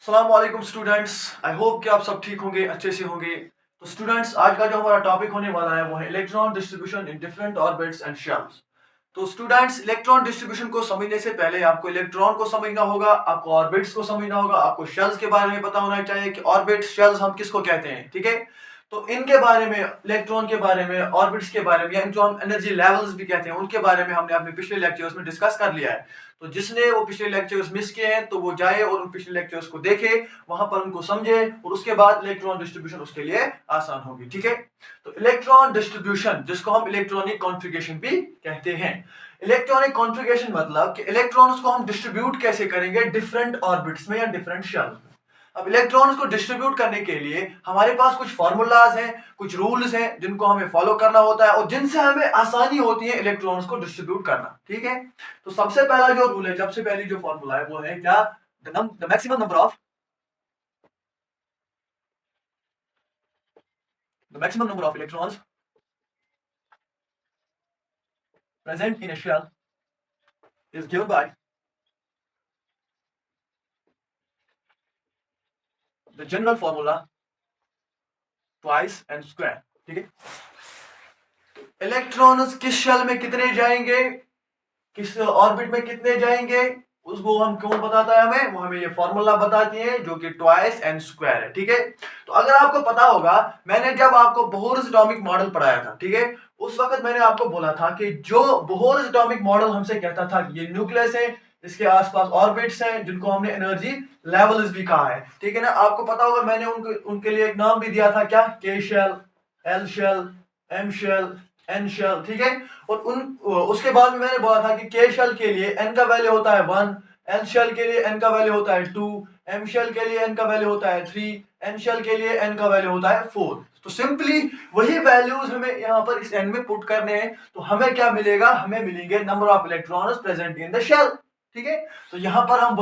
अस्सलामुअलैकुम students. I hope कि आप सब ठीक होंगे, अच्छे से होंगे। तो स्टूडेंट्स, आज का जो हमारा टॉपिक होने वाला है वो है electron distribution in different orbits and shells. तो स्टूडेंट्स, इलेक्ट्रॉन डिस्ट्रीब्यूशन को समझने से पहले आपको इलेक्ट्रॉन को समझना होगा, आपको ऑर्बिट्स को समझना होगा, आपको शेल्स के बारे में पता होना चाहिए कि ऑर्बिट्स शेल्स हम किसको कहते हैं। ठीक है, तो इनके बारे में, इलेक्ट्रॉन के बारे में, ऑर्बिट्स के बारे में, या इनको हम एनर्जी लेवल्स भी कहते हैं, उनके बारे में हमने अपने पिछले लेक्चर्स में डिस्कस कर लिया है। तो जिसने वो पिछले लेक्चर्स मिस किए हैं तो वो जाए और उन पिछले लेक्चर्स को देखे, वहां पर उनको समझे, और उसके बाद इलेक्ट्रॉन डिस्ट्रीब्यूशन उसके लिए आसान होगी। ठीक है, तो इलेक्ट्रॉन डिस्ट्रीब्यूशन, जिसको हम इलेक्ट्रॉनिक कॉन्फ़िगरेशन भी कहते हैं। इलेक्ट्रॉनिक कॉन्फ़िगरेशन मतलब कि इलेक्ट्रॉन्स को हम डिस्ट्रीब्यूट कैसे करेंगे डिफरेंट ऑर्बिट्स में या डिफरेंट शेल्स में। अब इलेक्ट्रॉन्स को डिस्ट्रीब्यूट करने के लिए हमारे पास कुछ फार्मूलाज हैं, कुछ रूल्स हैं जिनको हमें फॉलो करना होता है और जिनसे हमें आसानी होती है इलेक्ट्रॉन्स को डिस्ट्रीब्यूट करना। ठीक है, तो सबसे पहला जो रूल है, सबसे पहली जो फॉर्मूला है वो है क्या? The maximum number of electrons present in a shell is given by the general formula twice and square। ठीक है, इलेक्ट्रॉन्स किस शेल में कितने जाएंगे, किस ऑर्बिट में कितने जाएंगे, उसको हम कौन बताता है? हमें, वो हमें ये फॉर्मूला बताती है जो कि ट्वाइस एंड स्क्वायर है। ठीक है, तो अगर आपको पता होगा, मैंने जब आपको बोहर्स एटॉमिक मॉडल पढ़ाया था, ठीक है, उस वक्त मैंने आपको बोला था कि जो बोहर्स एटॉमिक मॉडल हमसे कहता था कि ये न्यूक्लियस है, इसके आसपास ऑर्बिट्स हैं जिनको हमने एनर्जी लेवल्स भी कहा है। ठीक है ना, आपको पता होगा मैंने उनके लिए एक नाम भी दिया था, क्या? K shell, L shell, M shell, N shell. ठीक है, और उसके बाद में मैंने बोला था कि के शेल के लिए एन का वैल्यू होता है 1, एल शेल के लिए एन का वैल्यू होता है 2, एम शेल के लिए एन का वैल्यू होता है 3, एन शेल के लिए एन का वैल्यू होता है 4। तो सिंपली वही वैल्यूज हमें यहाँ पर इस एन में पुट करने हैं, तो हमें क्या मिलेगा? हमें मिलेंगे number of electrons present in the shell. ठीक है, तो यहाँ पर हम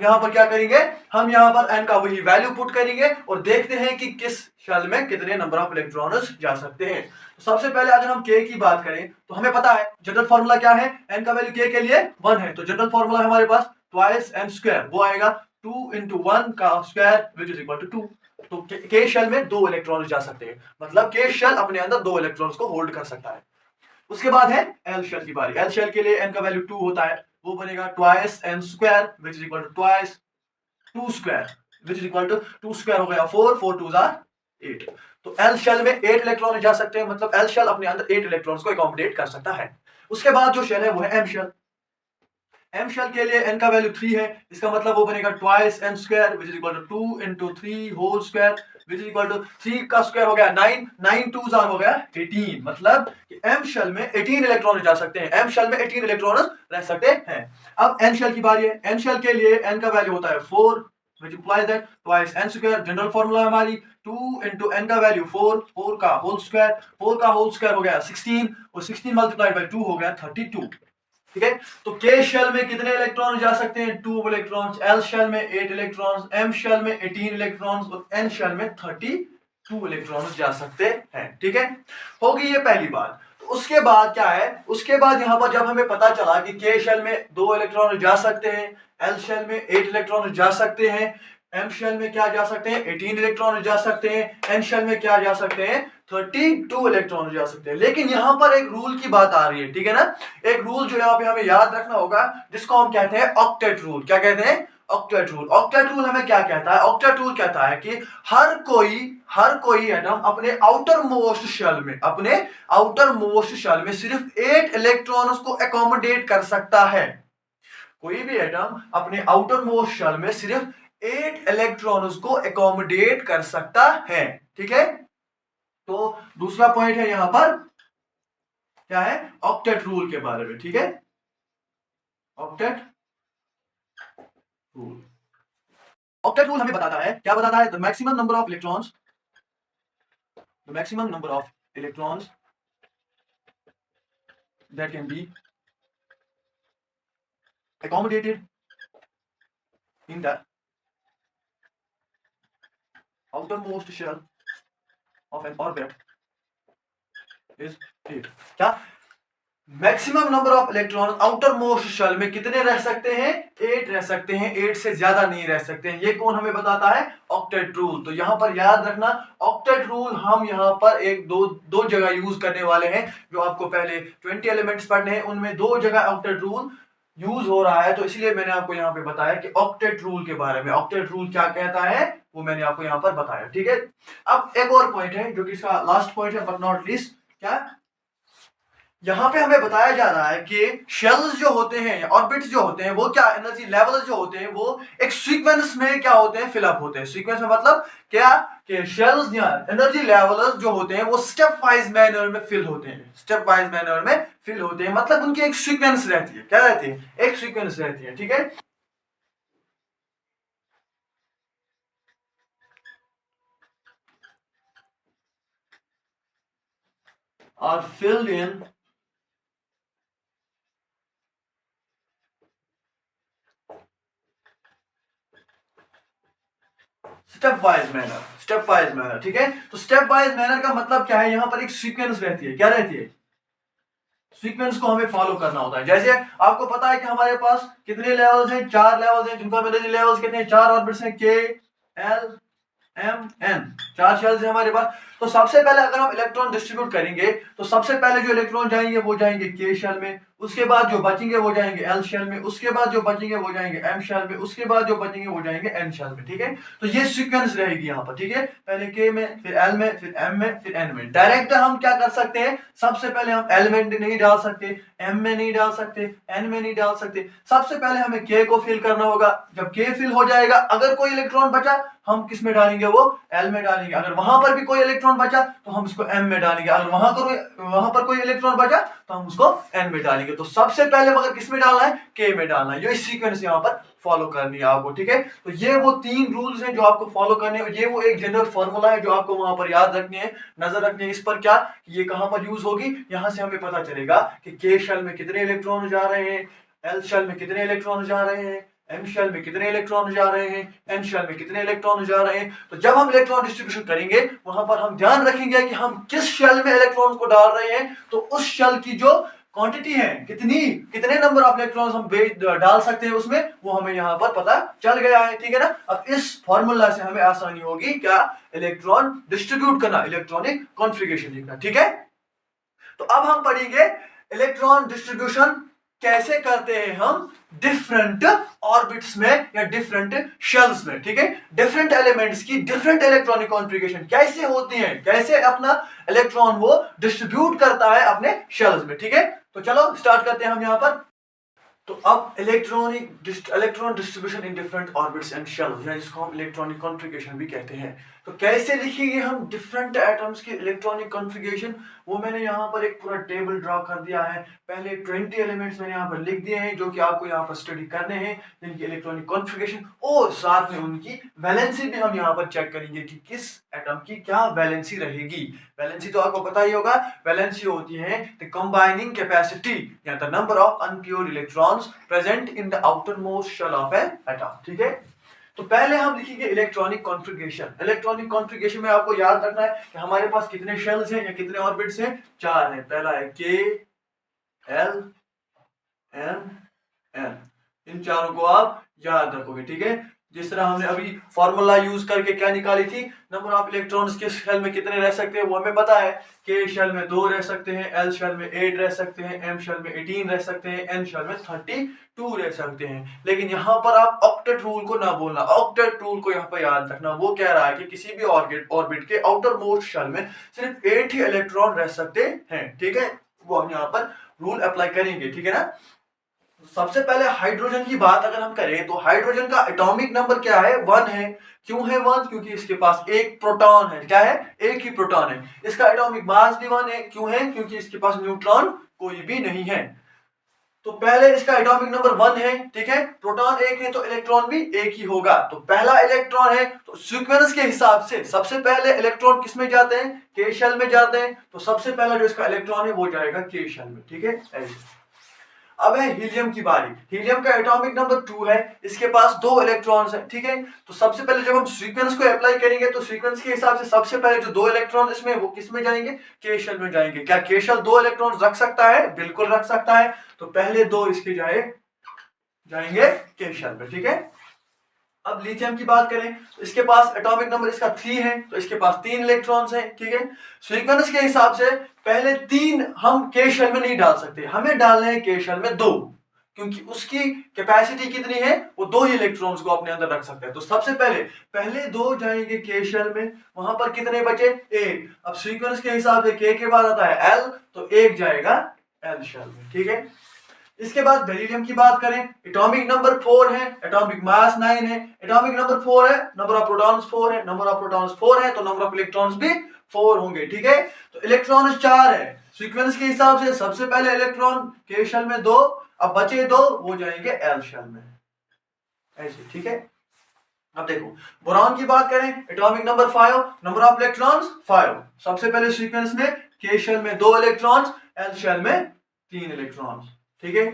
यहाँ पर क्या करेंगे? हम यहाँ पर n का वही वैल्यू पुट करेंगे और देखते हैं कि किस शेल में कितने नंबर ऑफ इलेक्ट्रॉन्स जा सकते हैं। तो सबसे पहले अगर हम k की बात करें तो हमें पता है जनरल फॉर्मूला क्या है, n का वैल्यू k के लिए 1 है, तो जनरल फॉर्मूला हमारे पास ट्वाइस n स्क्वायर, वो आएगा 2 into 1 का square which is equal to 2। तो k शेल में 2 इलेक्ट्रॉन्स जा सकते हैं, मतलब k शेल अपने अंदर 2 इलेक्ट्रॉन्स को होल्ड कर सकता है। उसके बाद है एल शेल की बारी। एल शेल के लिए n का वैल्यू 2 होता है, वो बनेगा twice n square which is equal to twice 2 square which is equal to 2 square हो गया 4, 4 2 8। तो एल शेल में 8 इलेक्ट्रॉन जा सकते हैं, मतलब एल शेल अपने अंदर 8 इलेक्ट्रॉन्स को अकोमोडेट कर सकता है। उसके बाद जो शेल है वो है एम शेल। एम शेल के लिए n का वैल्यू 3 है, इसका मतलब वो बनेगा twice n square which is equal to 2 into 3 whole square which is equal to 3 का स्क्वायर हो गया 9, 9 2 हो गया 18, मतलब कि एम शेल में 18 इलेक्ट्रॉन जा सकते हैं, एम शेल में 18 इलेक्ट्रॉन रह सकते हैं। अब एन शेल की बारी है। एन शेल के लिए n का वैल्यू होता है 4 which implies that twice n square। General formula हमारी 2 into n का वैल्यू 4, 4 का होल स्क्वायर, 4 का होल स्क्वायर हो गया 16 और 16 मल्टीप्लाइड बाय 2 हो गया 32। ठीक है, तो के शेल में कितने इलेक्ट्रॉन जा सकते हैं? 2 इलेक्ट्रॉन्स। एल शेल में 8 इलेक्ट्रॉन्स, एम शेल में 18 इलेक्ट्रॉन्स और एन शेल में 32 इलेक्ट्रॉन्स जा सकते हैं। ठीक है, होगी ये पहली बात। तो उसके बाद क्या है? उसके बाद यहां पर जब हमें पता चला कि के शेल में 2 इलेक्ट्रॉन जा सकते हैं, एल शेल में 8 इलेक्ट्रॉन जा सकते हैं, एम शेल में क्या जा सकते हैं? 18 इलेक्ट्रॉन जा सकते हैं, एन शेल में क्या जा सकते हैं? 32 इलेक्ट्रॉन जा सकते हैं। लेकिन यहां पर एक रूल की बात आ रही है, ठीक है ना, एक रूल जो यहाँ पे हमें याद रखना होगा, जिसको हम कहते हैं ऑक्टेट रूल। क्या कहते हैं? Octet rule. ऑक्टेट रूल हमें क्या कहता है? ऑक्टेट रूल कहता है कि हर कोई एटम अपने आउटर मोस्ट शेल में, अपने आउटर मोस्ट शेल में सिर्फ 8 इलेक्ट्रॉन्स को अकोमोडेट कर सकता है। कोई भी एटम अपने आउटर मोस्ट शेल में सिर्फ 8 इलेक्ट्रॉन्स को अकोमोडेट कर सकता है। ठीक है, तो दूसरा पॉइंट है यहां पर क्या है? ऑक्टेट रूल के बारे में। ठीक है, ऑक्टेट रूल। ऑक्टेट रूल हमें बताता है, क्या बताता है? The maximum number of electrons, the maximum number of electrons that can be accommodated in the outermost shell of an orbit is 8। क्या? Maximum number of electron outermost shell में कितने रह सकते हैं? 8 रह सकते हैं, 8 से ज्यादा नहीं रह सकते हैं। ये कौन हमें बताता है? Octet rule. तो यहां पर याद रखना, ऑक्टेट रूल हम यहां पर एक दो जगह यूज करने वाले हैं। जो आपको पहले 20 एलिमेंट्स पढ़ने हैं उनमें 2 जगह ऑक्टेट रूल यूज हो रहा है, तो इसलिए मैंने आपको यहाँ पे बताया कि ऑक्टेट रूल के बारे में। ऑक्टेट रूल क्या कहता है वो मैंने आपको यहाँ पर बताया, ठीक है। अब एक और पॉइंट है जो कि इसका लास्ट पॉइंट है बट नॉट लीस्ट, क्या यहाँ पे हमें बताया जा रहा है कि शेल्स जो होते हैं या ऑर्बिट्स जो होते हैं वो क्या एनर्जी लेवल्स जो होते हैं वो एक सीक्वेंस में क्या होते हैं? फिलअप होते हैं। सीक्वेंस में मतलब क्या कि शेल्स या एनर्जी लेवल्स जो होते हैं वो स्टेप वाइज मैनर में फिल होते हैं। स्टेप वाइज मैनर में फिल होते हैं मतलब उनकी एक सीक्वेंस रहती है। क्या रहती है? एक सीक्वेंस रहती है, ठीक है। और filled in step wise manner, step wise manner, ठीक है। तो स्टेप वाइज मैनर का मतलब क्या है? यहां पर एक सीक्वेंस रहती है। क्या रहती है? सीक्वेंस को हमें फॉलो करना होता है। जैसे आपको पता है कि हमारे पास कितने लेवल्स हैं? 4 लेवल्स हैं, जिनको हम एनर्जी लेवल्स कहते हैं। 4 ऑर्बिट्स हैं, के एल एम एन, 4 शेल्स है हमारे पास। तो सबसे पहले अगर हम इलेक्ट्रॉन डिस्ट्रीब्यूट करेंगे तो सबसे पहले जो इलेक्ट्रॉन जाएंगे वो जाएंगे के शेल में, उसके बाद जो बचेंगे वो जाएंगे एल शेल में, उसके बाद जो बचेंगे वो जाएंगे एम शेल में, उसके बाद जो बचेंगे वो जाएंगे एन शेल में, ठीक है। तो ये सीक्वेंस रहेगी यहाँ पर, ठीक है। पहले के में, फिर एल में, फिर एम में, फिर एन में। डायरेक्ट हम क्या कर सकते हैं? सबसे पहले हम एल में नहीं डाल सकते, एम में नहीं डाल सकते, एन में नहीं डाल सकते। सबसे पहले हमें के को फिल करना होगा। जब के फिल हो जाएगा, अगर कोई इलेक्ट्रॉन बचा हम किस में डालेंगे? वो एल में डालेंगे। अगर वहां पर भी कोई इलेक्ट्रॉन बचा तो हम उसको एम में डालेंगे। अगर वहां पर कोई इलेक्ट्रॉन बचा तो हम उसको एन में डालेंगे। तो सबसे पहले मगर किस में डालना है? के में डालना है। ये सीक्वेंस यहाँ पर फॉलो करनी है आपको, ठीक है। तो ये वो 3 रूल्स हैं जो आपको फॉलो करने हैं। ये वो एक जनरल फॉर्मूला है जो आपको वहां पर याद रखनी है, नजर रखनी है इस पर। क्या ये कहां पर यूज होगी? यहां से हमें पता चलेगा कि के शेल में कितने इलेक्ट्रॉन जा रहे हैं, एल शेल में कितने इलेक्ट्रॉन जा रहे हैं, एम शेल में कितने इलेक्ट्रॉन जा रहे हैं, एन शेल में कितने इलेक्ट्रॉन जा रहे हैं। तो जब हम इलेक्ट्रॉन डिस्ट्रीब्यूशन करेंगे वहां पर हम ध्यान रखेंगे कि हम किस शेल में इलेक्ट्रॉन को डाल रहे हैं। तो उस शेल की जो क्वांटिटी है, कितने नंबर ऑफ इलेक्ट्रॉन्स हम डाल सकते हैं उसमें, वो हमें यहाँ पर पता चल गया है, ठीक है ना। अब इस फॉर्मूला से हमें आसानी होगी क्या? इलेक्ट्रॉन डिस्ट्रीब्यूट करना, इलेक्ट्रॉनिक कॉन्फ़िगरेशन लिखना, ठीक है। तो अब हम पढ़ेंगे इलेक्ट्रॉन डिस्ट्रीब्यूशन कैसे करते हैं हम डिफरेंट ऑर्बिट्स में या डिफरेंट शेल्स में, ठीक है। डिफरेंट एलिमेंट्स की डिफरेंट इलेक्ट्रॉनिक कॉन्फ़िगरेशन कैसे होती है, कैसे अपना इलेक्ट्रॉन वो डिस्ट्रीब्यूट करता है अपने शेल्स में, ठीक है। तो चलो स्टार्ट करते हैं हम यहां पर। तो अब electron distribution in different orbits and shells, या जिसको हम इलेक्ट्रॉनिक कॉन्फ़िगरेशन भी कहते हैं। तो कैसे लिखेंगे हम डिफरेंट एटम्स की इलेक्ट्रॉनिक कॉन्फ़िगरेशन? वो मैंने यहाँ पर एक पूरा टेबल ड्रॉ कर दिया है। पहले 20 एलिमेंट्स मैंने यहाँ पर लिख दिए हैं जो कि आपको यहाँ पर स्टडी करने हैं, जिनकी इलेक्ट्रॉनिक कॉन्फ़िगरेशन और साथ में उनकी वैलेंसी भी हम यहाँ पर चेक करेंगे कि किस एटम की क्या वैलेंसी रहेगी। वैलेंसी तो आपको पता ही होगा, वैलेंसी होती है द कंबाइनिंग कैपेसिटी या the number of unpaired electrons present in the outermost shell of an atom, ठीक है। तो पहले हम लिखेंगे इलेक्ट्रॉनिक कॉन्फ़िगरेशन। इलेक्ट्रॉनिक कॉन्फ़िगरेशन में आपको याद रखना है कि हमारे पास कितने शेल्स हैं या कितने ऑर्बिट्स हैं? 4 हैं। पहला है के एल एम एन, इन चारों को आप याद रखोगे, ठीक है। जिस तरह हमने अभी फॉर्मूला यूज करके क्या निकाली थी, नंबर ऑफ इलेक्ट्रॉन्स किस शेल में कितने रह सकते हैं वो हमें पता है। के शेल में 2 रह सकते हैं, एल शेल में 8 रह सकते हैं, एम शेल में 18 रह सकते हैं, एन शेल में 32 रह सकते हैं। लेकिन यहाँ पर आप ऑक्टेट रूल को ना भूलना, ऑक्टेट रूल को यहाँ पर याद रखना। वो कह रहा है कि किसी भी ऑर्बिट के आउटर मोस्ट शेल में सिर्फ 8 ही इलेक्ट्रॉन रह सकते हैं, ठीक है। वो हम यहाँ पर रूल अप्लाई करेंगे, ठीक है ना। सबसे पहले हाइड्रोजन की बात अगर हम करें तो हाइड्रोजन का एटॉमिक नंबर क्या है? 1 है। क्यों है 1? क्योंकि इसके पास एक प्रोटॉन है। क्या है? एक ही प्रोटॉन है। इसका एटॉमिक मास भी 1 है। क्यों है? क्योंकि इसके पास न्यूट्रॉन कोई भी नहीं है। तो पहले इसका एटॉमिक नंबर 1 है, ठीक है। प्रोटॉन एक है तो इलेक्ट्रॉन भी एक ही होगा। तो पहला इलेक्ट्रॉन है, तो सीक्वेंस के हिसाब से सबसे पहले इलेक्ट्रॉन किस में जाते हैं? के शेल में जाते हैं। तो सबसे पहला जो इसका इलेक्ट्रॉन है वो जाएगा के शेल में, ठीक है। ऐसे अब है हीलियम की बारी। हीलियम का एटॉमिक नंबर 2 है, इसके पास 2 इलेक्ट्रॉन्स हैं, ठीक है। तो सबसे पहले जब हम सीक्वेंस को अप्लाई करेंगे तो सीक्वेंस के हिसाब से सबसे पहले जो 2 इलेक्ट्रॉन इसमें वो किस में जाएंगे, के शेल में जाएंगे। क्या के शेल 2 इलेक्ट्रॉन रख सकता है? बिल्कुल रख सकता है। तो पहले 2 इसके जाएंगे के शेल में, ठीक है। अब लिथियम की बात करें तो इसके पास एटॉमिक नंबर इसका 3 है, तो इसके पास 3 इलेक्ट्रॉन्स हैं, ठीक है। सीक्वेंस के हिसाब से पहले 3 हम के शेल में नहीं डाल सकते, हमें डालने हैं के शेल में 2, क्योंकि उसकी कैपेसिटी कितनी है, वो 2 ही इलेक्ट्रॉन्स को अपने अंदर रख सकते हैं। तो सबसे पहले 2 जाएंगे के शेल में, वहां पर कितने बचे? 1। अब सीक्वेंस के हिसाब से के बाद आता है एल, तो 1 जाएगा एल शेल में, ठीक है। इसके बाद बेरिलियम की बात करें, एटॉमिक नंबर 4 है, एटॉमिक मास 9 है, एटॉमिक नंबर 4 है, नंबर ऑफ प्रोटॉन्स 4 है, नंबर ऑफ प्रोटॉन्स 4 है, तो नंबर ऑफ इलेक्ट्रॉन्स भी 4 होंगे, ठीक है। तो इलेक्ट्रॉन्स 4 है, सीक्वेंस के हिसाब से सबसे पहले इलेक्ट्रॉन के शेल में 2, अब बचे 2 वो जाएंगे एल शेल में, ऐसे, ठीक है। अब देखो बोरॉन की बात करें, atomic number 5, number of electrons 5, सबसे पहले सीक्वेंस में के शेल में 2 इलेक्ट्रॉन्स, एल शेल में 3 इलेक्ट्रॉन्स, ठीक है।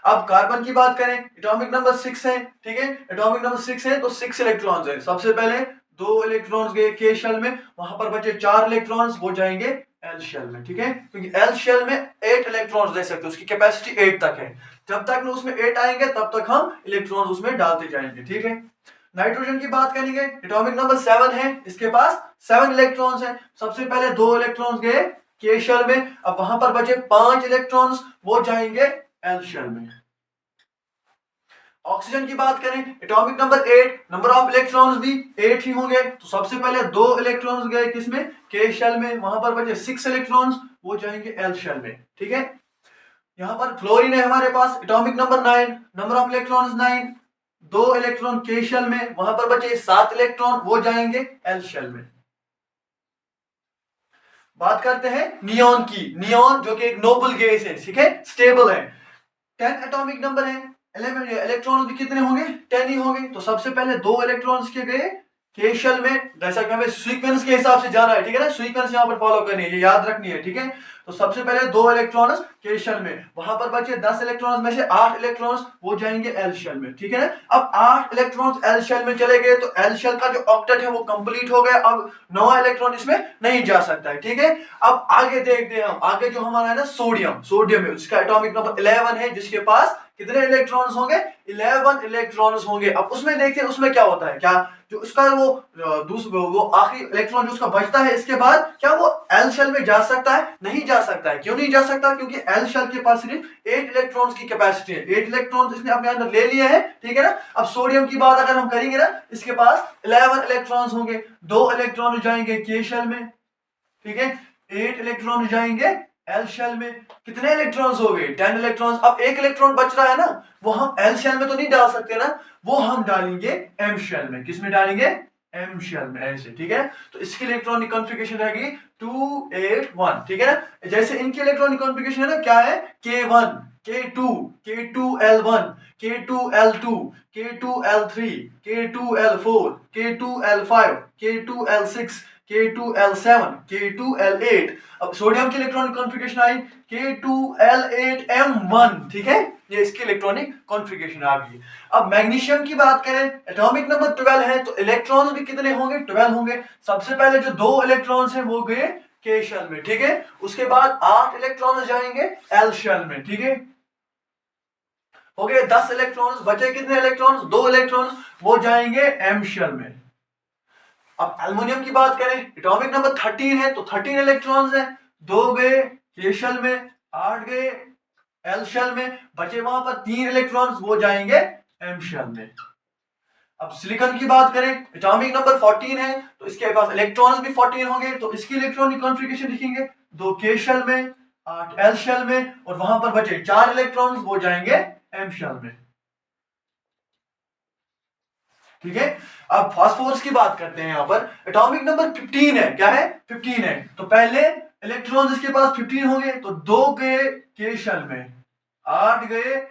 अब कार्बन की बात करें, एटॉमिक नंबर 6 है, ठीक है, एटॉमिक नंबर 6 है तो 6 इलेक्ट्रॉन्स है, सबसे पहले 2 इलेक्ट्रॉन्स गए के शेल में, वहां पर बचे 4 इलेक्ट्रॉन्स, वो जाएंगे एल शेल में, ठीक है। क्योंकि एल शेल में 8 इलेक्ट्रॉन्स दे सकते हैं, उसकी कैपेसिटी 8 तक है, जब तक न उसमें 8 आएंगे तब तक हम इलेक्ट्रॉन्स उसमें डालते जाएंगे, ठीक है। नाइट्रोजन की बात करेंगे, एटॉमिक नंबर 7 है, इसके पास 7 इलेक्ट्रॉन्स हैं, सबसे पहले 2 इलेक्ट्रॉन्स गए के शेल में, अब वहां पर बचे 5 इलेक्ट्रॉन्स, वो जाएंगे एल शेल में। ऑक्सीजन की बात करें, atomic number 8, number of electrons भी 8 ही होंगे, तो सबसे पहले 2 इलेक्ट्रॉन्स गए किसमें, के शेल में, वहां पर बचे 6 इलेक्ट्रॉन्स, वो जाएंगे एल शेल में, ठीक है। यहां पर फ्लोरीन है हमारे पास, atomic number 9, number of electrons 9, 2 electron के शेल में, वहां पर बचे 7 इलेक्ट्रॉन, वो जाएंगे एल शेल में। बात करते हैं नियोन की, नियोन जो कि एक नोबल गैस है, ठीक है, स्टेबल है, 10 एटॉमिक नंबर है, 11 इलेक्ट्रॉन्स भी कितने होंगे, 10 ही होंगे। तो सबसे पहले 2 इलेक्ट्रॉन्स के गए के शेल में, जैसा कि हमें सीक्वेंस के हिसाब से जाना है, ठीक है ना, सीक्वेंस यहां पर फॉलो करनी है, ये याद रखनी है, ठीक है। तो सबसे पहले 2 इलेक्ट्रॉन्स के शेल में, वहां पर बचे 10 इलेक्ट्रॉन्स में से 8 इलेक्ट्रॉन्स, वो जाएंगे एल शेल में, ठीक है ना। अब 8 इलेक्ट्रॉन्स एल शेल में चले गए तो एल शेल का जो ऑक्टेट है वो कंप्लीट हो गया, अब 9 इलेक्ट्रॉन इसमें नहीं जा सकता है, ठीक है। अब आगे देखते हैं हम, आगे जो हमारा है ना सोडियम है, उसका एटॉमिक नंबर 11 है, जिसके पास कितने इलेक्ट्रॉन्स होंगे, 11 इलेक्ट्रॉन्स होंगे। अब उसमें देखते हैं उसमें क्या होता है, क्या जो उसका वो आखिरी इलेक्ट्रॉन जो उसका बचता है इसके बाद, क्या वो एल शेल में जा सकता है? नहीं जा सकता है। क्यों नहीं जा सकता? क्योंकि एल शेल के पास सिर्फ 8 इलेक्ट्रॉन्स की कैपेसिटी है, 8 इलेक्ट्रॉन्स इसने अपने अंदर ले लिए हैं, ठीक है ना। अब सोडियम की बात अगर हम करेंगे ना, इसके पास 11 इलेक्ट्रॉन्स होंगे, 2 इलेक्ट्रॉन जाएंगे के शेल में, ठीक है, 8 इलेक्ट्रॉन जाएंगे एल शेल में। कितने इलेक्ट्रॉन्स हो गए? 10 इलेक्ट्रॉन्स। अब 1 इलेक्ट्रॉन बच रहा है ना, वो हम एल शेल में तो नहीं डाल सकते ना, वो हम डालेंगे एम शेल में। किस में डालेंगे? एम शेल में, ऐसे, ठीक है। तो इसकी इलेक्ट्रॉनिक कॉन्फ़िगरेशन रहेगी 281, ठीक है ना। जैसे इनकी इलेक्ट्रॉनिक कॉन्फ़िगरेशन है ना, क्या है, K1, K2, K2L1, K2L2, K2L3, K2L4, K2L5, K2L6, K2L7, K2L8। अब सोडियम की इलेक्ट्रॉनिक कॉन्फ़िगरेशन आई K2L8M1, ठीक है, ये इसकी इलेक्ट्रॉनिक कॉन्फ़िगरेशन आ गई। अब मैग्नीशियम की बात करें, एटॉमिक नंबर 12 है, तो इलेक्ट्रॉन्स भी कितने होंगे? 12 होंगे। सबसे पहले जो 2 इलेक्ट्रॉन्स हैं वो गए के शेल में, ठीक है। उसके बाद 8 इलेक्ट्रॉन जाएंगे एल शेल में, ठीक है। हो गए 10 इलेक्ट्रॉन्स, बचे कितने इलेक्ट्रॉन्स? 2 इलेक्ट्रॉन्स, वो जाएंगे एम शेल में। अब एल्युमिनियम की बात करें, एटॉमिक नंबर 13 है, तो 13 इलेक्ट्रॉन्स हैं, 2 गए के शेल में, 8 गए एल शेल में, बचे वहां पर 3 इलेक्ट्रॉन्स, वो जाएंगे एम शेल में। अब सिलिकॉन की बात करें, एटॉमिक नंबर 14 है, तो इसके पास इलेक्ट्रॉन्स भी 14 होंगे, तो इसकी इलेक्ट्रॉनिक कॉन्फ़िगरेशन लिखेंगे 2 के शेल में, 8 एल शेल में, और वहां पर बचे 4 इलेक्ट्रॉन्स, वो जाएंगे एम शेल में, ठीक है। अब फास्फोरस की बात करते हैं, यहां पर एटॉमिक नंबर 15 है, क्या है? 15 है, तो पहले इलेक्ट्रॉन्स इसके पास 15 होंगे, तो 2 गए के शेल में, 8 गए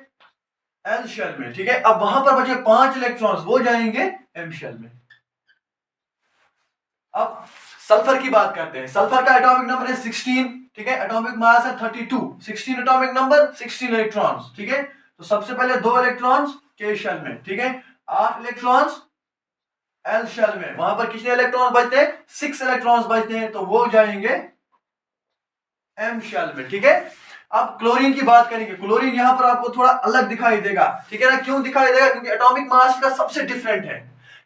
एल शेल में, ठीक है। अब वहां पर बचे 5 इलेक्ट्रॉन्स, वो जाएंगे एम शेल में। अब सल्फर की बात करते हैं। सल्फर का एटॉमिक नंबर है 16, ठीक है, एटॉमिक मास है 32, 16 एटॉमिक नंबर, 16 इलेक्ट्रॉन्स, ठीक है। तो सबसे पहले 2 इलेक्ट्रॉन्स के शेल में, ठीक है, 8 इलेक्ट्रॉन्स एल शेल में, वहां पर कितने इलेक्ट्रॉन बचते हैं, 6 इलेक्ट्रॉन्स बचते हैं, तो वो जाएंगे एम शेल में, ठीक है। अब क्लोरीन की बात करेंगे। क्लोरीन यहां पर आपको थोड़ा अलग दिखाई देगा, ठीक है ना। क्यों दिखाई देगा, क्योंकि एटॉमिक मास का सबसे डिफरेंट है।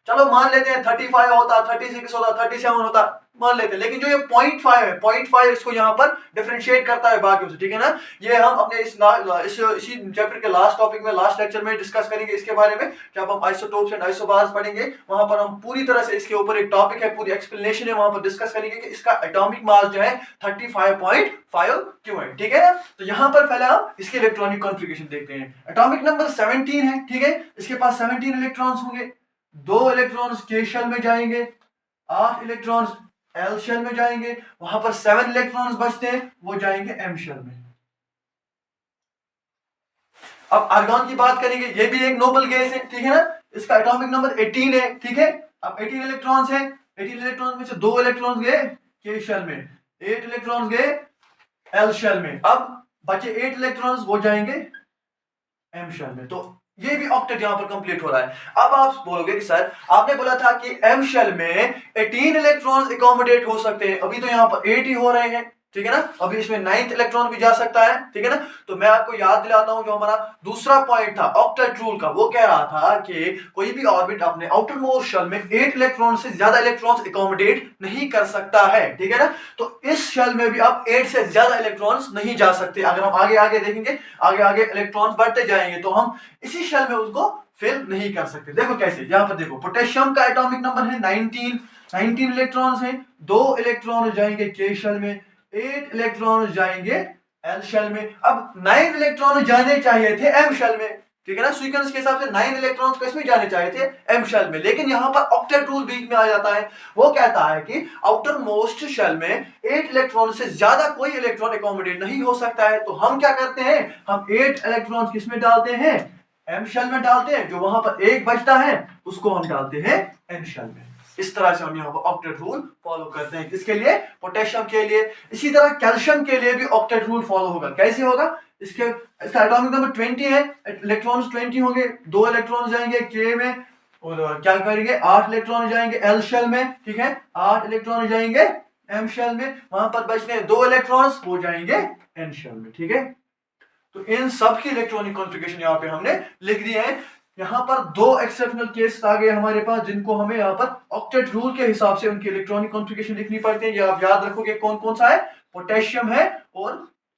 चलो मान लेते हैं 35 होता, 36 होता, 37 होता, मान लेते हैं, लेकिन जो ये 0.5 है, 0.5 इसको यहाँ पर डिफरेंशिएट करता है बाकियों से, ठीक है ना। ये हम अपने इसी चैप्टर के लास्ट टॉपिक में, लास्ट लेक्चर में डिस्कस करेंगे इसके बारे में। जब हम आइसोटोप्स एंड आइसोबार्स पढ़ेंगे, वहां पर हम पूरी तरह से इसके ऊपर एक टॉपिक है, पूरी एक्सप्लेनेशन है, वहां पर डिस्कस करेंगे कि इसका एटॉमिक मास जो है 35.5 क्यों है, ठीक है ना। तो यहाँ पर पहले हम इसके इलेक्ट्रॉनिक कॉन्फ़िगरेशन देखते हैं। एटॉमिक नंबर 17 है, ठीक है, इसके पास 17 इलेक्ट्रॉन्स होंगे, 2 इलेक्ट्रॉन्स के शेल में जाएंगे, 8 इलेक्ट्रॉन्स एल शेल में जाएंगे, वहां पर 7 इलेक्ट्रॉन्स बचते हैं, वो जाएंगे एम शेल में। अब आर्गन की बात करेंगे, ये भी एक नोबल गैस है, ठीक है ना, इसका एटॉमिक नंबर 18 है, ठीक है। अब 18 इलेक्ट्रॉन्स है, 18 इलेक्ट्रॉन्स में से 2 इलेक्ट्रॉन्स गए के शेल में, 8 इलेक्ट्रॉन्स गए एल शेल में, अब बचे 8 इलेक्ट्रॉन्स, वो जाएंगे एम शेल में। तो ये भी ऑक्टेट यहां पर कंप्लीट हो रहा है। अब आप बोलोगे कि सर आपने बोला था कि एम शेल में 18 इलेक्ट्रॉन्स एकोमोडेट हो सकते हैं, अभी तो यहां पर 8 ही हो रहे हैं, ठीक है ना। अभी इसमें 9th इलेक्ट्रॉन भी जा सकता है, ठीक है ना। तो मैं आपको याद दिलाता हूं, जो हमारा दूसरा पॉइंट था ऑक्टेट रूल का, वो कह रहा था कि कोई भी ऑर्बिट अपने आउटर मोस्ट शेल में 8 इलेक्ट्रॉन से ज्यादा इलेक्ट्रॉन्स एकोमोडेट नहीं कर सकता है, ठीक है ना। तो इस शेल में भी अब 8 से ज्यादा इलेक्ट्रॉन्स नहीं जा सकते। अगर हम आगे आगे देखेंगे, आगे आगे इलेक्ट्रॉन्स बढ़ते जाएंगे, तो हम इसी शेल में उसको फिल नहीं कर सकते। देखो कैसे, यहां पर देखो, पोटेशियम का एटॉमिक नंबर है 19 इलेक्ट्रॉन्स हैं, 2 इलेक्ट्रॉन जाएंगे के शेल में, 8 इलेक्ट्रॉन जाएंगे एल शेल में। अब 9 इलेक्ट्रॉन जाने चाहिए थे एम शेल में, ठीक है ना। सीक्वेंस के हिसाब से 9 इलेक्ट्रॉन्स किसमें जाने चाहिए थे, एम शेल में, लेकिन यहां पर ऑक्टेट रूल बीच में आ जाता है। वो कहता है कि आउटर मोस्ट शेल में 8 इलेक्ट्रॉन से ज्यादा कोई इलेक्ट्रॉन एकोमोडेट नहीं हो सकता है। तो हम क्या करते हैं, हम 8 इलेक्ट्रॉन किसमें डालते हैं, एम शेल में डालते हैं, जो वहां पर एक बचता है उसको हम डालते हैं एन शेल में। इस तरह से हम यहाँ पर ऑक्टेट रूल फॉलो करते हैं, किसके लिए, पोटेशियम के लिए। इसी तरह कैल्शियम के लिए भी ऑक्टेट रूल फॉलो होगा। कैसे होगा, इसका एटॉमिक नंबर 20 है, इलेक्ट्रॉन्स 20 होंगे, 2 इलेक्ट्रॉन जाएंगे के में, और क्या करेंगे, 8 इलेक्ट्रॉन जाएंगे एल शेल में, ठीक है, 8 इलेक्ट्रॉन जाएंगे एम शेल में, वहां पर बचते हैं 2 इलेक्ट्रॉन्स, वो जाएंगे एन शेल में, ठीक है। तो इन सब की इलेक्ट्रॉनिक कॉन्फ़िगरेशन यहाँ पे हमने लिख दिए हैं। यहाँ पर 2 एक्सेप्शनल केस आ गए हमारे पास, जिनको हमें यहाँ पर ऑक्टेट रूल के हिसाब से उनकी इलेक्ट्रॉनिक कॉन्फ़िगरेशन लिखनी पड़ती है। ये आप याद रखोगे कौन कौन सा है, पोटेशियम है और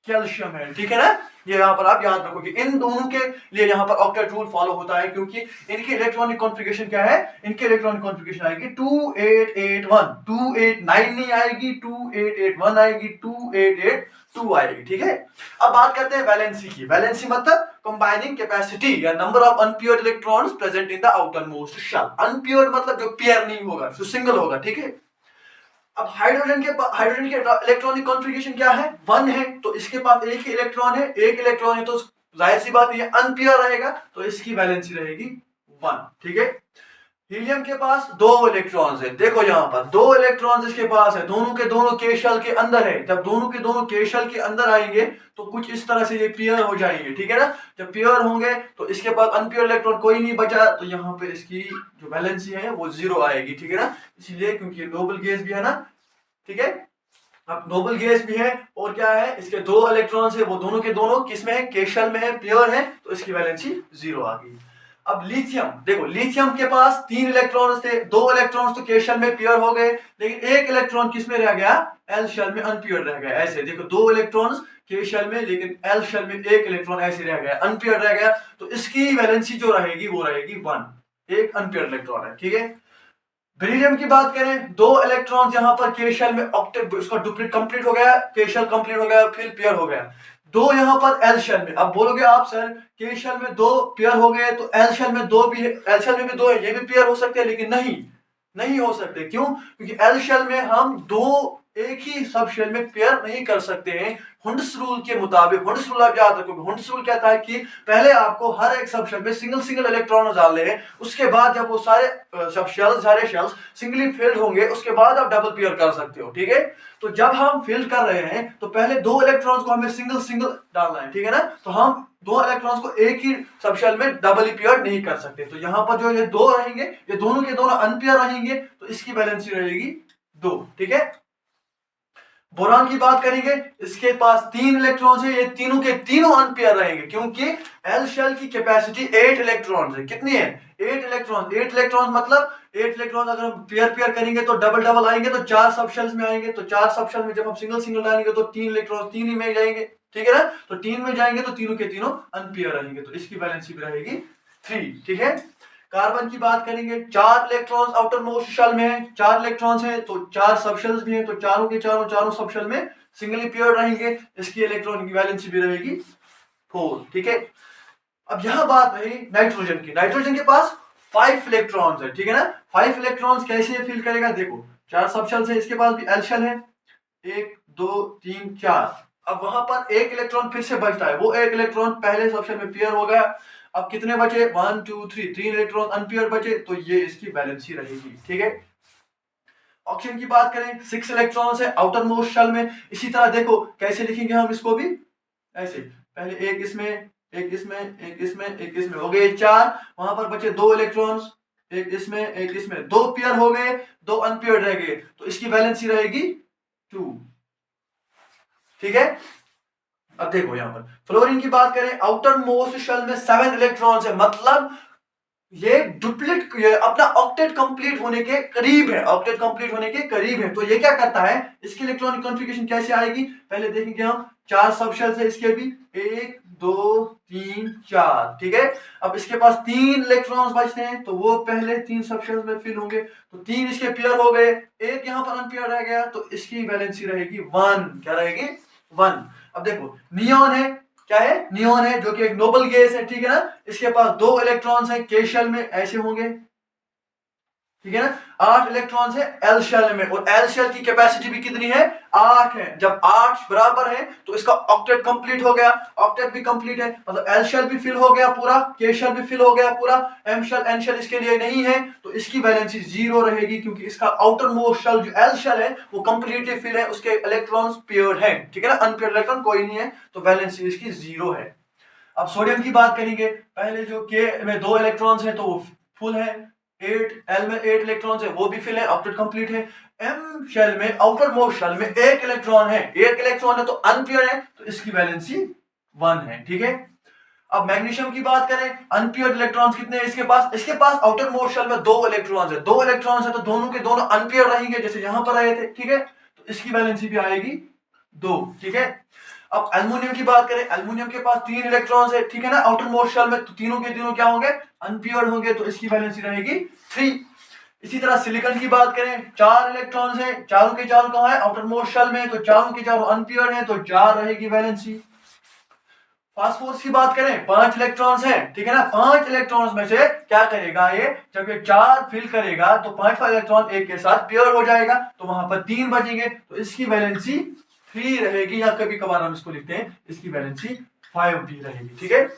कैल्शियम है, ठीक है ना। ये यहाँ पर आप याद रखोगे, इन दोनों के लिए यहाँ पर ऑक्टेट रूल फॉलो होता है, क्योंकि इनकी इलेक्ट्रॉनिक कॉन्फ़िगरेशन क्या है, इनकी इलेक्ट्रॉनिक कॉन्फ़िगरेशन आएगी 2881, 289 नहीं आएगी, 2881 आएगी, 2882 आएगी, ठीक है। अब बात करते हैं वैलेंसी की। वैलेंसी मतलब कंबाइनिंग कैपेसिटी या number of unpaired electrons present in the outermost shell. Unpaired मतलब जो पेयर नहीं होगा, जो सिंगल होगा, ठीक है। अब हाइड्रोजन के इलेक्ट्रॉनिक कॉन्फ़िगरेशन क्या है, 1 है, तो इसके पास एक ही इलेक्ट्रॉन है, एक इलेक्ट्रॉन है, तो जाहिर सी बात ये अनपेयर रहेगा, तो इसकी वैलेंसी रहेगी 1, ठीक है। हीलियम के पास 2 इलेक्ट्रॉन्स है, देखो यहाँ पर 2 इलेक्ट्रॉन्स इसके पास है, दोनों के दोनों के शेल के अंदर है। जब दोनों के दोनों के शेल के अंदर आएंगे तो कुछ इस तरह से ये पेयर हो जाएंगे, ठीक है ना। जब पेयर होंगे तो इसके पास अनपेयर इलेक्ट्रॉन कोई नहीं बचा, तो यहाँ पे इसकी जो वैलेंसी है वो 0 आएगी, ठीक है ना। इसलिए क्योंकि नोबल गैस भी है ना, ठीक है। अब नोबल गैस भी है, और क्या है, इसके 2 इलेक्ट्रॉन्स है, वो दोनों के दोनों किसमें है, के शेल में है, पेयर है, तो इसकी वैलेंसी 0 आ गई। अब लिथियम देखो, लिथियम के पास 3 इलेक्ट्रॉन्स थे, 2 इलेक्ट्रॉन्स तो के शेल में पेयर हो गए, लेकिन एक इलेक्ट्रॉन किसमें रह गया, एल शेल में अनपेयर्ड रह गया। ऐसे देखो, 2 इलेक्ट्रॉन्स के शेल में, लेकिन एल शेल में एक इलेक्ट्रॉन ऐसे रह गया, अनपेयर्ड रह गया, तो इसकी वैलेंसी जो रहेगी वो रहेगी 1, एक अनपेयर्ड इलेक्ट्रॉन है, ठीक है। बेरिलियम की बात करें, 2 इलेक्ट्रॉन यहाँ पर के शेल में, ऑक्टेट उसका डुप्लीट कंप्लीट हो गया, के शेल कंप्लीट हो गया, फिर पेयर हो गया, 2 यहाँ पर एल शेल में। अब बोलोगे आप सर के शेल में 2 पेयर हो गए, तो एल शेल में 2 भी है, एल शेल में भी 2 है, ये भी पेयर हो सकते हैं, लेकिन नहीं हो सकते। क्यों, क्योंकि एल शेल में हम 2 एक ही सब शेल में पेयर नहीं कर सकते हैं हुंड्स रूल के मुताबिक। हुंड्स रूल आप याद रखोगे, हुंड्स रूल कहता है कि पहले आपको हर एक सब शेल में सिंगल सिंगल इलेक्ट्रॉन डालने हैं, उसके बाद जब वो सारे सारे शेल्स सिंगली फिल्ड होंगे उसके बाद आप डबल पेयर कर सकते हो, ठीक है। तो जब हम फिल कर रहे हैं तो पहले दो इलेक्ट्रॉन्स को हमें सिंगल सिंगल डालना है, ठीक है ना। तो हम दो इलेक्ट्रॉन्स को एक ही सब शेल में डबल पेयर नहीं कर सकते। तो यहाँ पर जो ये दो रहेंगे ये दोनों के दोनों अनपेयर रहेंगे, तो इसकी वैलेंसी रहेगी 2, ठीक है। बोरान की बात करेंगे, इसके पास 3 इलेक्ट्रॉन्स है, ये तीनों के तीनों अनपेयर रहेंगे क्योंकि एल शेल की कैपेसिटी 8 इलेक्ट्रॉन्स है। कितनी है? 8 इलेक्ट्रॉन। 8 इलेक्ट्रॉन मतलब 8 इलेक्ट्रॉन अगर हम पेयर पेयर करेंगे तो डबल डबल आएंगे, तो 4 सब शेल्स में आएंगे। तो 4 सब शेल में जब हम सिंगल सिंगल डालेंगे तो 3 इलेक्ट्रॉन 3 ही में जाएंगे, ठीक है ना। तो 3 में जाएंगे तो तीनों के तीनों अनपेयर रहेंगे, तो इसकी वैलेंसी भी रहेगी 3, ठीक है। कार्बन की बात करेंगे, 4 इलेक्ट्रॉन्स आउटर मोस्ट शेल में है, 4 इलेक्ट्रॉन्स हैं तो 4 सब शेल्स भी हैं, तो चारों के चारों सब शेल में सिंगली पेयर रहेंगे, इसकी इलेक्ट्रॉन की वैलेंसी भी रहेगी 4, ठीक है। अब यहां बात रही नाइट्रोजन की। नाइट्रोजन के पास 5 इलेक्ट्रॉन्स है, ठीक है ना। 5 इलेक्ट्रॉन्स कैसे फिल करेगा? देखो 4 सब शेल्स है, इसके पास भी एल शेल है, 1 2 3 4। अब वहां पर एक इलेक्ट्रॉन फिर से बचता है, वो एक इलेक्ट्रॉन पहले सब शेल में पेयर हो गया। अब कितने बचे? 1 2 3, 3 इलेक्ट्रॉन अनपेयर बचे, तो ये इसकी वैलेंसी रहेगी, ठीक है। ऑक्सीजन की बात करें, 6 इलेक्ट्रॉन्स है आउटर मोस्ट शेल में। इसी तरह देखो कैसे लिखेंगे हम इसको भी, ऐसे पहले एक इसमें एक इसमें एक इसमें एक इसमें हो गए 4, वहां पर बचे 2 इलेक्ट्रॉन्स, एक इसमें 2 पेयर हो गए, 2 अनपेयर रह गए, तो इसकी वैलेंसी रहेगी 2, ठीक है। अब देखो यहां पर फ्लोरीन की बात करें, आउटर मोस्ट शेल में 7 इलेक्ट्रॉन्स है, मतलब ये डुप्लीट अपना ऑक्टेट कंप्लीट होने के करीब है, ऑक्टेट कंप्लीट होने के करीब है। तो ये क्या करता है, इसकी इलेक्ट्रॉनिक कॉन्फ़िगरेशन कैसे आएगी पहले देखेंगे हम। 4 सब शेल्स है इसके भी, 1 2 3 4, ठीक है। अब इसके पास 3 इलेक्ट्रॉन्स बचते हैं, तो वो पहले 3 सब शेल्स में फिल होंगे, तो 3 इसके पेयर हो गए, एक यहां पर अनपेयर रह गया, तो इसकी वैलेंसी रहेगी 1। क्या रहेगी? 1। अब देखो नियॉन है, क्या है? नियॉन है जो कि एक नोबल गैस है, ठीक है ना। इसके पास 2 इलेक्ट्रॉन्स हैं के शेल में, ऐसे होंगे, ठीक है ना। 8 इलेक्ट्रॉन्स है एल शेल में, और एल शेल की कैपेसिटी भी कितनी है? 8 है। जब 8 बराबर है तो इसका ऑक्टेट कंप्लीट हो गया, ऑक्टेट भी कंप्लीट है, मतलब एल शेल भी फिल हो गया पूरा, के शेल भी फिल हो गया पूरा, एम शेल एन शेल इसके लिए नहीं है, तो इसकी वैलेंसी 0 रहेगी क्योंकि इसका आउटर मोस्ट शेल जो एल शेल है वो कंप्लीटली फिल है, उसके इलेक्ट्रॉन्स पेयर्ड है, ठीक है ना। अनपेयर्ड इलेक्ट्रॉन कोई नहीं है, तो वैलेंसी इसकी 0 है। अब सोडियम की बात करेंगे, पहले जो के में 2 इलेक्ट्रॉन्स हैं तो वो फुल है, 8 एल में 8 इलेक्ट्रॉन्स है वो भी फिल है, ऑक्टेट कंप्लीट है। एम शेल में आउटर मोस्ट शेल में 1 इलेक्ट्रॉन है, 1 इलेक्ट्रॉन है तो अनपेयर है, तो इसकी वैलेंसी 1 है, ठीक है। अब मैग्नीशियम की बात करें, अनपेयर्ड इलेक्ट्रॉन्स कितने हैं इसके पास? इसके पास आउटर मोस्ट शेल में 2 इलेक्ट्रॉन्स है, 2 इलेक्ट्रॉन्स है तो दोनों के दोनों अनपेयर रहेंगे जैसे यहां पर आए थे, ठीक है। तो इसकी वैलेंसी भी आएगी 2, ठीक है। अब एल्युमिनियम की बात करें, एल्युमिनियम के पास 3 इलेक्ट्रॉन्स है, ठीक है ना, आउटर मोस्ट शेल में, तो तीनों के तीनों क्या होंगे? अनपेयर्ड होंगे, तो इसकी वैलेंसी रहेगी 3। इसी तरह सिलिकॉन की बात करें, 4 इलेक्ट्रॉन्स हैं, चारों के चारों कहां है? आउटर मोस्ट शेल में, तो चारों के चारों अनपेयर्ड हैं, तो 4 रहेगी वैलेंसी। फास्फोरस की बात करें, 5 इलेक्ट्रॉन्स हैं, ठीक है ना। 5 इलेक्ट्रॉन्स में से क्या करेगा ये, जब ये 4 फिल करेगा तो 5 इलेक्ट्रॉन एक के साथ पेयर हो जाएगा, तो वहां पर 3 बचेंगे, तो इसकी वैलेंसी 3 रहेगी, या कभी कभार हम इसको लिखते हैं इसकी वैलेंसी 5 भी रहेगी, ठीक है।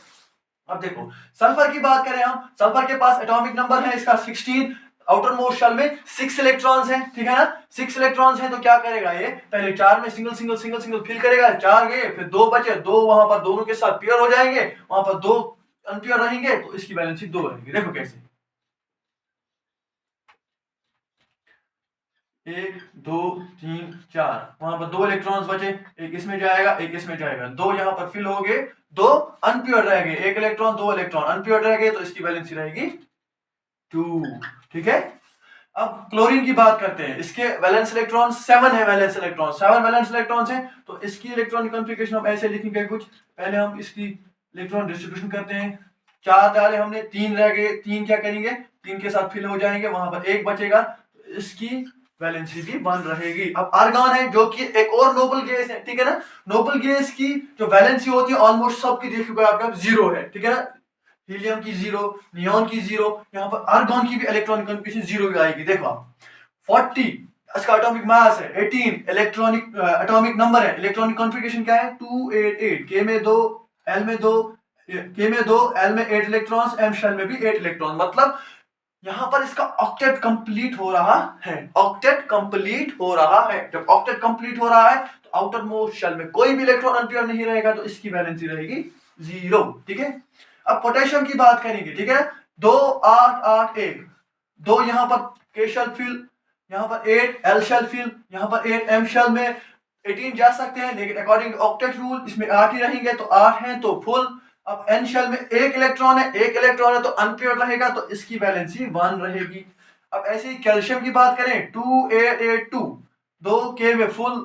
अब देखो सल्फर की बात करें हम, सल्फर के पास एटॉमिक नंबर है इसका 16, आउटर मोस्ट शेल में 6 इलेक्ट्रॉन्स हैं, ठीक है ना। 6 इलेक्ट्रॉन्स हैं तो क्या करेगा ये, पहले 4 में single single single single fill करेगा, 4 गए, फिर 2 बचे, 2 वहां पर दोनों के साथ पेयर हो जाएंगे, वहां पर 2 अनपेयर रहेंगे, तो इसकी वैलेंसी 2 रहेगी। देखो कैसे, 1 2 3 4, वहां पर 2 इलेक्ट्रॉन्स बचे, एक इसमें जाएगा एक इसमें जाएगा, 2 यहां पर फिल हो गए, 2 अनपेयर रह गए, 1 इलेक्ट्रॉन 2 इलेक्ट्रॉन अनपेयर रह गए, तो इसकी वैलेंसी रहेगी 2, ठीक है। अब क्लोरीन की बात करते हैं, इसके वैलेंस इलेक्ट्रॉन 7 है, वैलेंस इलेक्ट्रॉन 7 वैलेंस इलेक्ट्रॉन्स हैं, तो इसकी इलेक्ट्रॉनिक कॉन्फ़िगरेशन हम ऐसे लिखेंगे कुछ। पहले हम इसकी इलेक्ट्रॉन डिस्ट्रीब्यूशन करते हैं, 4 डाले हमने, 3 रह गए, 3 क्या करेंगे, 3 के साथ फिल हो जाएंगे, वहां पर 1 बचेगा, तो इसकी वैलेंसी भी 1 रहेगी। अब आर्गन है जो कि एक और नोबल गैस है, ठीक है ना। नोबल गैस की जो वैलेंसी होती है ऑलमोस्ट सबकी देखिएगा आपका 0 है, ठीक है ना। हीलियम की 0, नियॉन की 0, यहाँ पर आर्गन की भी इलेक्ट्रॉनिक कॉन्फ़िगरेशन 0 आएगी। देखो आप 40 इसका एटॉमिक मास है 18, इलेक्ट्रॉनिक एटॉमिक नंबर है, इलेक्ट्रॉनिक कॉन्फ़िगरेशन क्या है 288, के में 2, एल में 2, के में 2, एल में 8 इलेक्ट्रॉन्स, एम शेल में भी 8 इलेक्ट्रॉन। मतलब यहां पर इसका ऑक्टेट कंप्लीट हो रहा है, ऑक्टेट कंप्लीट हो रहा है। जब ऑक्टेट कंप्लीट हो रहा है तो आउटर मोस्ट शेल में कोई भी इलेक्ट्रॉन अनपेयर्ड नहीं रहेगा, तो इसकी वैलेंसी रहेगी 0। ठीक है, अब पोटेशियम की बात करेंगे। ठीक है, 2 8 8 1, 2 यहां पर के शेल फिल, यहां पर 8 एल शेल फिल, यहां पर 8 एम शेल में 18 जा सकते हैं, लेकिन अकॉर्डिंग टू ऑक्टेट रूल इसमें 8 ही रहेंगे, तो 8 हैं तो फुल। अब एन शेल में एक इलेक्ट्रॉन है, एक इलेक्ट्रॉन है तो अनपेयर्ड रहेगा, तो इसकी वैलेंसी 1 रहेगी। अब ऐसे ही कैल्शियम की बात करें 2 8 8 2, 2 के में फुल,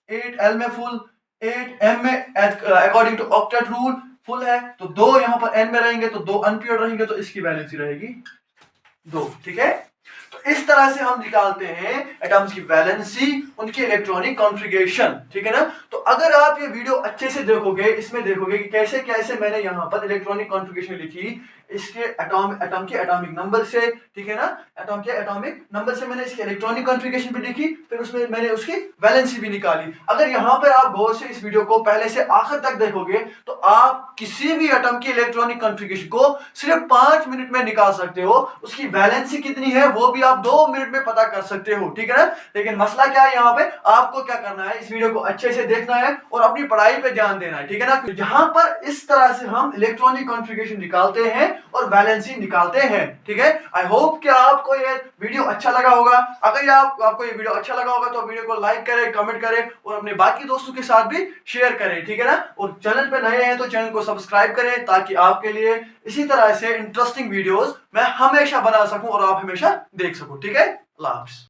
8 एल में फुल, 8 एम में according to octet rule full है, तो 2 यहां पर एन में रहेंगे तो 2 अनपेयर्ड रहेंगे, तो इसकी वैलेंसी रहेगी 2। ठीक है, तो इस तरह से हम निकालते हैं एटम्स की वैलेंसी, उनकी इलेक्ट्रॉनिक कॉन्फ़िगरेशन। ठीक है ना, तो अगर आप ये वीडियो अच्छे से देखोगे, इसमें देखोगे कि कैसे कैसे मैंने यहाँ पर इलेक्ट्रॉनिक कॉन्फ़िगरेशन लिखी, इसके एटम के एटॉमिक नंबर से। ठीक है ना, एटम के एटॉमिक नंबर से मैंने इसकी इलेक्ट्रॉनिक कॉन्फ़िगरेशन भी लिखी, फिर उसमें मैंने उसकी वैलेंसी भी निकाली। अगर यहाँ पर आप गौर से इस वीडियो को पहले से आखिर तक देखोगे तो आप किसी भी एटम की इलेक्ट्रॉनिक कॉन्फ़िगरेशन को सिर्फ 5 मिनट में निकाल सकते हो, उसकी वैलेंसी कितनी है वो भी आप 2 मिनट में पता कर सकते हो। ठीक है ना, लेकिन मसला क्या है, यहाँ पे आपको क्या करना है, इस वीडियो को अच्छे से देखना है और अपनी पढ़ाई पे ध्यान देना है। ठीक है ना, यहाँ पर इस तरह से हम इलेक्ट्रॉनिक कॉन्फ़िगरेशन निकालते हैं और वैलेंसी निकालते हैं। ठीक है, आई होप कि आपको ये वीडियो अच्छा लगा होगा। अगर आपको ये वीडियो अच्छा लगा होगा तो वीडियो को लाइक करें, कमेंट करें और अपने बाकी दोस्तों के साथ भी शेयर करें। ठीक है ना, और चैनल पे नए हैं तो चैनल को सब्सक्राइब करें, ताकि आपके लिए इसी तरह से इंटरेस्टिंग वीडियोस मैं हमेशा बना सकूं और आप हमेशा देख सको। ठीक है, अल्लाह हाफिज़।